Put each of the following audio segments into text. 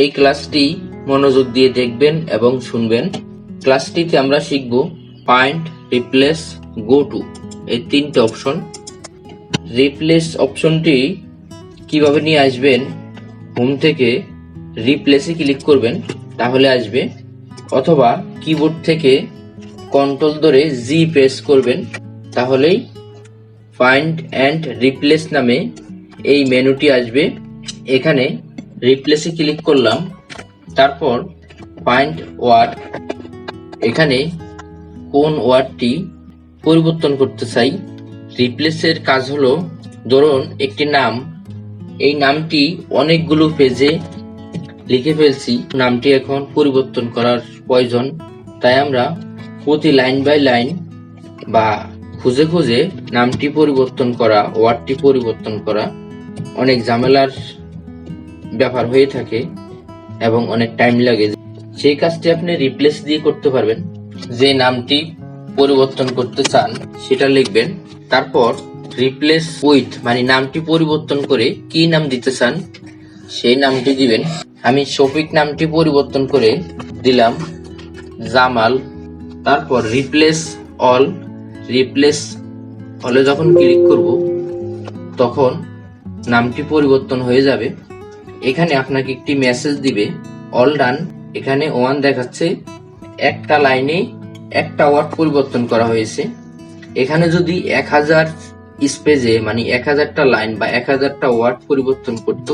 এই ক্লাসটি মনোযোগ দিয়ে দেখবেন এবং শুনবেন। ক্লাসটিতে আমরা শিখব ফাইন্ড, রিপ্লেস, গো টু এই তিনটে অপশন। রিপ্লেস অপশনটি কিভাবে নিয়ে আসবেন, হোম থেকে রিপ্লেসে ক্লিক করবেন তাহলে আসবে, অথবা কিবোর্ড থেকে কন্ট্রোল ধরে জি প্রেস করবেন তাহলেই ফাইন্ড অ্যান্ড রিপ্লেস নামে এই মেনুটি আসবে। এখানে রিপ্লেসে ক্লিক করলাম, তারপর ফাইন্ড ওয়ার্ড, এখানে কোন ওয়ার্ডটি পরিবর্তন করতে চাই। রিপ্লেসের কাজ হলো, ধরুন একটি নাম, এই নামটি অনেকগুলো পেজে লিখে ফেলছি, নামটি এখন পরিবর্তন করার প্রয়োজন। তাই আমরা প্রতি লাইন বাই লাইন বা খুঁজে খুঁজে নামটি পরিবর্তন করা, ওয়ার্ডটি পরিবর্তন করা অনেক ঝামেলার ব্যাপার হয়ে থাকে এবং অনেক টাইম লাগে। সেই কাজটি আপনি রিপ্লেস দিয়ে করতে পারবেন। যে নামটি পরিবর্তন করতে চান সেটা লিখবেন, তারপর রিপ্লেস উইথ মানে নামটি পরিবর্তন করে কি নাম দিতে চান সেই নামটি দিবেন। আমি শফিক নামটি পরিবর্তন করে দিলাম জামাল। তারপর রিপ্লেস অল, রিপ্লেস অলে যখন ক্লিক করব তখন নামটি পরিবর্তন হয়ে যাবে। এখানে আপনাকে একটি মেসেজ দিবে অল ডান। এখানে 1 দেখাচ্ছে, একটা লাইনে একটা ওয়ার্ড পরিবর্তন করা হয়েছে। এখানে যদি 1000 স্পেসে মানে 1000টা লাইন বা 1000টা ওয়ার্ড পরিবর্তন করত,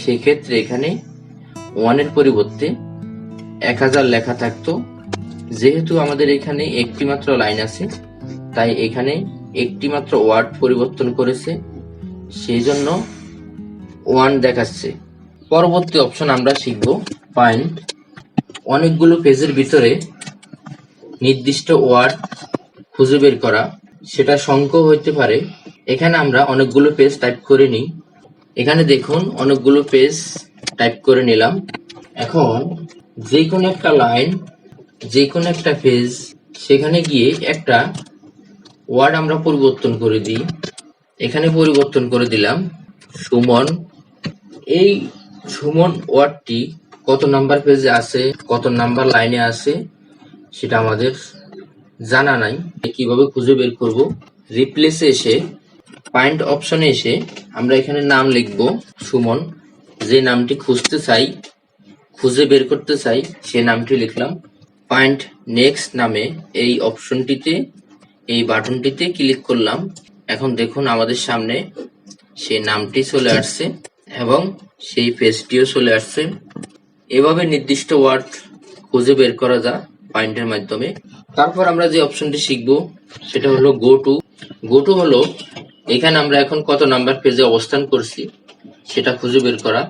সেক্ষেত্রে এখানে 1 এর পরিবর্তে 1000 লেখা থাকতো। যেহেতু আমাদের এখানে একটি মাত্র লাইন আছে, তাই এখানে একটি মাত্র ওয়ার্ড পরিবর্তন করেছে, সেই জন্য 1 দেখাচ্ছে। পরবর্তী অপশন আমরা শিখব ফাইন্ড। অনেকগুলো পেজের ভিতরে নির্দিষ্ট ওয়ার্ড খুঁজে বের করা, সেটা সংখ্যা হইতে পারে। এখানে আমরা অনেকগুলো পেজ টাইপ করে নিই। এখানে দেখুন অনেকগুলো পেজ টাইপ করে নিলাম। এখন যে কোনো একটা লাইন, যে কোনো একটা পেজ, সেখানে গিয়ে একটা ওয়ার্ড আমরা পরিবর্তন করে দিই। এখানে পরিবর্তন করে দিলাম সুমন। এই সুমন ওয়ার্ডটি কত নাম্বার পেজে আছে, কত নাম্বার লাইনে আছে সেটা আমাদের জানা নাই। কিভাবে খুঁজে বের করব? রিপ্লেসে এসে ফাইন্ড অপশনে এসে আমরা এখানে নাম লিখব সুমন। যে নামটি খুঁজতে চাই, খুঁজে বের করতে চাই, সে নামটি লিখলাম। ফাইন্ড নেক্সট নামে এই অপশনটিতে, এই বাটনটিতে ক্লিক করলাম। এখন দেখুন আমাদের সামনে সেই নামটি চলে আসছে এবং সেই পেজটিও চলে আসছে। এভাবে নির্দিষ্ট ওয়ার্ড খুঁজে বের করা যায় ফাইন্ডের মাধ্যমে। তারপর আমরা যে অপশনটি শিখব সেটা হলো গো টু। গো টু হলো এখানে আমরা এখন কত নাম্বার পেজে অবস্থান করছি সেটা খুঁজে বের করা।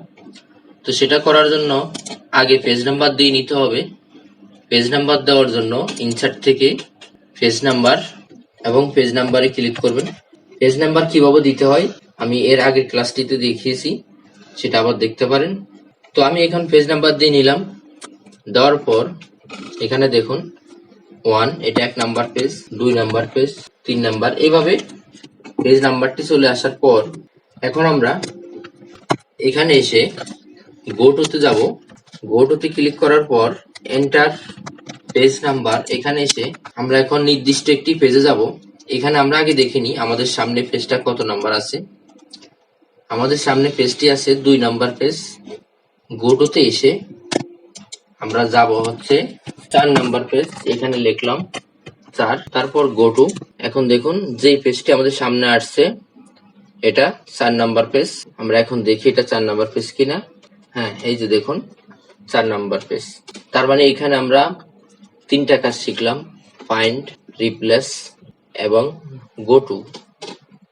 তো সেটা করার জন্য আগে পেজ নাম্বার দিয়ে নিতে হবে। পেজ নাম্বার দেওয়ার জন্য ইনসার্ট থেকে পেজ নাম্বার এবং পেজ নাম্বারে ক্লিক করবেন। পেজ নাম্বার কিভাবে দিতে হয় আমি এর আগের ক্লাসটিতে দেখিয়েছি, সেটা আবার দেখতে পারেন। তো আমি এখন পেজ নাম্বার দিয়ে নিলাম। দেওয়ার পর এখানে দেখুন 1 এটা 1 number page, 2 number page, 3 number, এইভাবে পেজ নাম্বারটি চলে আসার পর এখন আমরা এখানে এসে গো টুতে যাব। গো টুতে ক্লিক করার পর এন্টার পেজ নাম্বার, এখানে এসে আমরা এখন নির্দিষ্ট একটি পেজে যাব। এখানে আমরা আগে দেখিনি আমাদের সামনে পেজটা কত নাম্বার আছে। আমাদের সামনে পেজটি আছে 2 নাম্বার পেজ। গো টুতে এসে আমরা যাব হচ্ছে 4 নাম্বার পেজ, এখানে লিখলাম 4, তারপর গো টু। এখন দেখুন যে পেজটি আমাদের সামনে আসছে এটা 4 নাম্বার পেজ। আমরা এখন দেখি এটা 4 নাম্বার পেজ কিনা। হ্যাঁ, এই যে দেখুন 4 নাম্বার পেজ। তার মানে এখানে আমরা 3টা কাজ শিখলাম, ফাইন্ড, রিপ্লেস এবং গো টু।